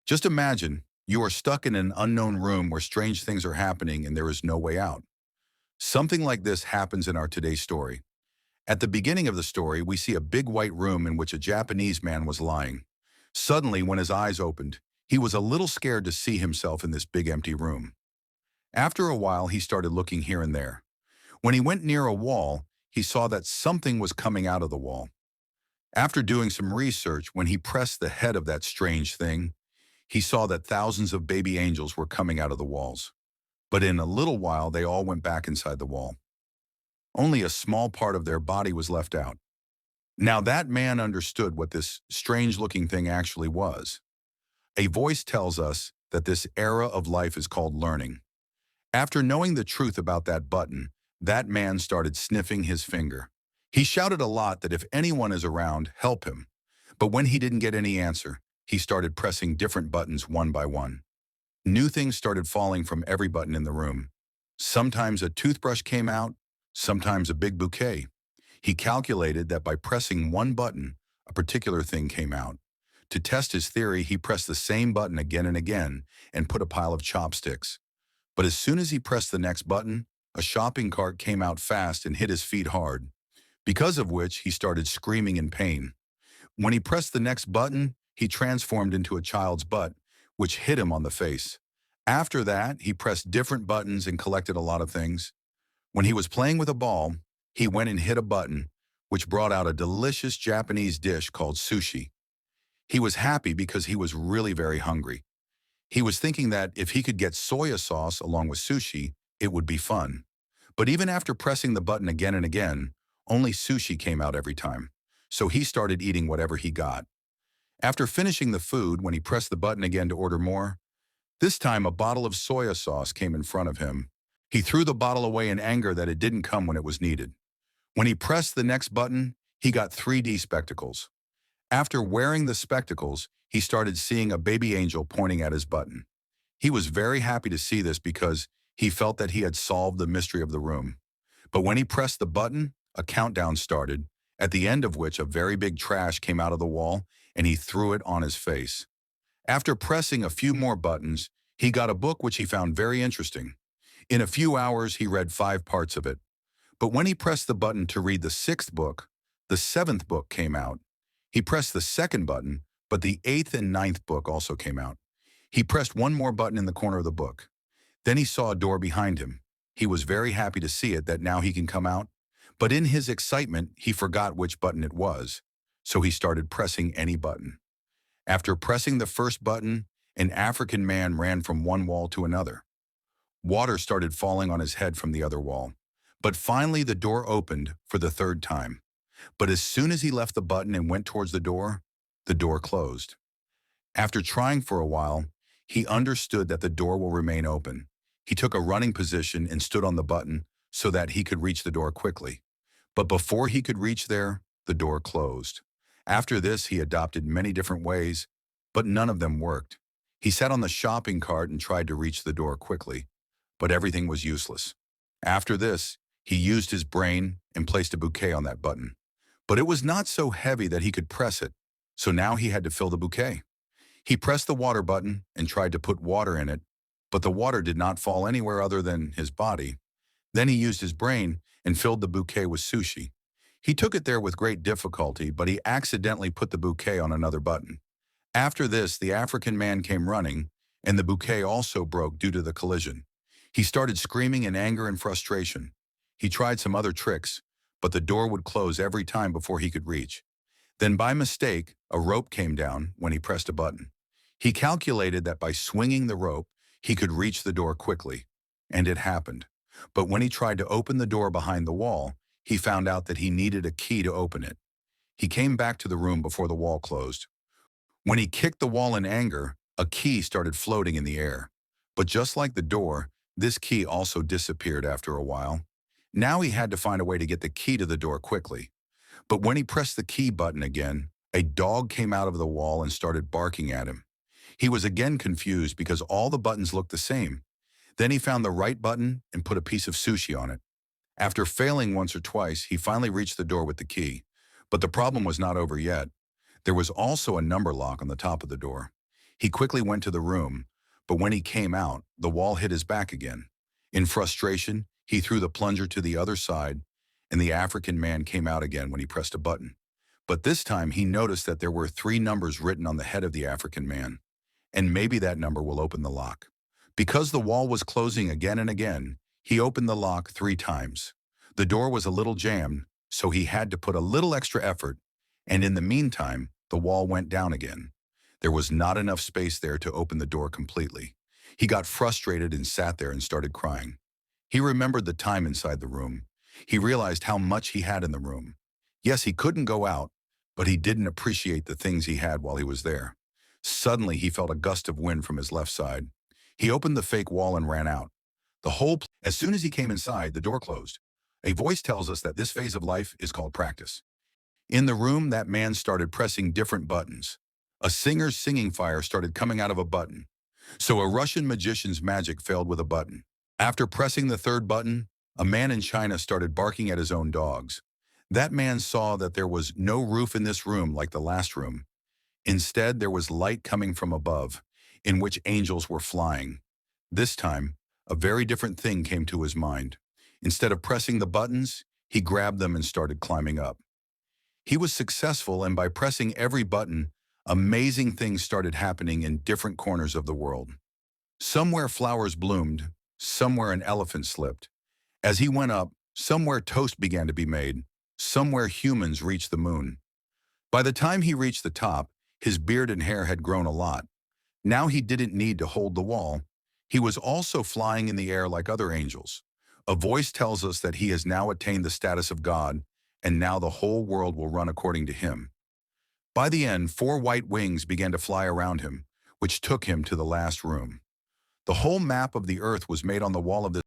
Just imagine you are stuck in an unknown room where strange things are happening and there is no way out. Something like this happens in our today's story. At the beginning of the story, we see a big white room in which a Japanese man was lying. Suddenly, when his eyes opened, he was a little scared to see himself in this big empty room. After a while, he started looking here and there. When he went near a wall, he saw that something was coming out of the wall. After doing some research, when he pressed the head of that strange thing, he saw that thousands of baby angels were coming out of the walls. But in a little while, they all went back inside the wall. Only a small part of their body was left out. Now that man understood what this strange-looking thing actually was. A voice tells us that this era of life is called learning. After knowing the truth about that button, that man started sniffing his finger. He shouted a lot that if anyone is around, help him. But when he didn't get any answer, he started pressing different buttons one by one. New things started falling from every button in the room. Sometimes a toothbrush came out, sometimes a big bouquet. He calculated that by pressing one button, a particular thing came out. To test his theory, he pressed the same button again and again and put a pile of chopsticks. But as soon as he pressed the next button, a shopping cart came out fast and hit his feet hard, because of which he started screaming in pain. When he pressed the next button, he transformed into a child's butt, which hit him on the face. After that, he pressed different buttons and collected a lot of things. When he was playing with a ball, he went and hit a button, which brought out a delicious Japanese dish called sushi. He was happy because he was really very hungry. He was thinking that if he could get soya sauce along with sushi, it would be fun. But even after pressing the button again and again, only sushi came out every time. So he started eating whatever he got. After finishing the food, when he pressed the button again to order more, this time a bottle of soya sauce came in front of him. He threw the bottle away in anger that it didn't come when it was needed. When he pressed the next button, he got 3D spectacles. After wearing the spectacles, he started seeing a baby angel pointing at his button. He was very happy to see this because he felt that he had solved the mystery of the room. But when he pressed the button, a countdown started, at the end of which a very big trash came out of the wall and he threw it on his face. After pressing a few more buttons, he got a book which he found very interesting. In a few hours, he read 5 parts of it. But when he pressed the button to read the 6th book, the 7th book came out. He pressed the 2nd button, but the 8th and 9th book also came out. He pressed one more button in the corner of the book. Then he saw a door behind him. He was very happy to see it that now he can come out. But in his excitement, he forgot which button it was. So he started pressing any button. After pressing the first button, an African man ran from one wall to another. Water started falling on his head from the other wall. But finally the door opened for the 3rd time. But as soon as he left the button and went towards the door closed. After trying for a while, he understood that the door will remain open. He took a running position and stood on the button so that he could reach the door quickly. But before he could reach there, the door closed. After this, he adopted many different ways, but none of them worked. He sat on the shopping cart and tried to reach the door quickly, but everything was useless. After this, he used his brain and placed a bouquet on that button. But it was not so heavy that he could press it, so now he had to fill the bouquet. He pressed the water button and tried to put water in it, but the water did not fall anywhere other than his body. Then he used his brain and filled the bouquet with sushi. He took it there with great difficulty, but he accidentally put the bouquet on another button. After this, the African man came running, and the bouquet also broke due to the collision. He started screaming in anger and frustration. He tried some other tricks, but the door would close every time before he could reach. Then by mistake, a rope came down when he pressed a button. He calculated that by swinging the rope, he could reach the door quickly. And it happened. But when he tried to open the door behind the wall, he found out that he needed a key to open it. He came back to the room before the wall closed. When he kicked the wall in anger, a key started floating in the air. But just like the door, this key also disappeared after a while. Now he had to find a way to get the key to the door quickly. But when he pressed the key button again, a dog came out of the wall and started barking at him. He was again confused because all the buttons looked the same. Then he found the right button and put a piece of sushi on it. After failing once or twice, he finally reached the door with the key. But the problem was not over yet. There was also a number lock on the top of the door. He quickly went to the room, but when he came out, the wall hit his back again. In frustration, he threw the plunger to the other side, and the African man came out again when he pressed a button. But this time he noticed that there were 3 numbers written on the head of the African man, and maybe that number will open the lock. Because the wall was closing again and again, he opened the lock 3 times. The door was a little jammed, so he had to put a little extra effort, and in the meantime, the wall went down again. There was not enough space there to open the door completely. He got frustrated and sat there and started crying. He remembered the time inside the room. He realized how much he had in the room. Yes, he couldn't go out, but he didn't appreciate the things he had while he was there. Suddenly, he felt a gust of wind from his left side. He opened the fake wall and ran out. As soon as he came inside, the door closed. A voice tells us that this phase of life is called practice. In the room, that man started pressing different buttons. A singer's singing fire started coming out of a button. So a Russian magician's magic failed with a button. After pressing the 3rd button, a man in China started barking at his own dogs. That man saw that there was no roof in this room like the last room. Instead, there was light coming from above, in which angels were flying. This time, a very different thing came to his mind. Instead of pressing the buttons, he grabbed them and started climbing up. He was successful, and by pressing every button, amazing things started happening in different corners of the world. Somewhere flowers bloomed, somewhere an elephant slipped. As he went up, somewhere toast began to be made, somewhere humans reached the moon. By the time he reached the top, his beard and hair had grown a lot. Now he didn't need to hold the wall. He was also flying in the air like other angels. A voice tells us that he has now attained the status of God, and now the whole world will run according to him. By the end, 4 white wings began to fly around him, which took him to the last room. The whole map of the earth was made on the wall of this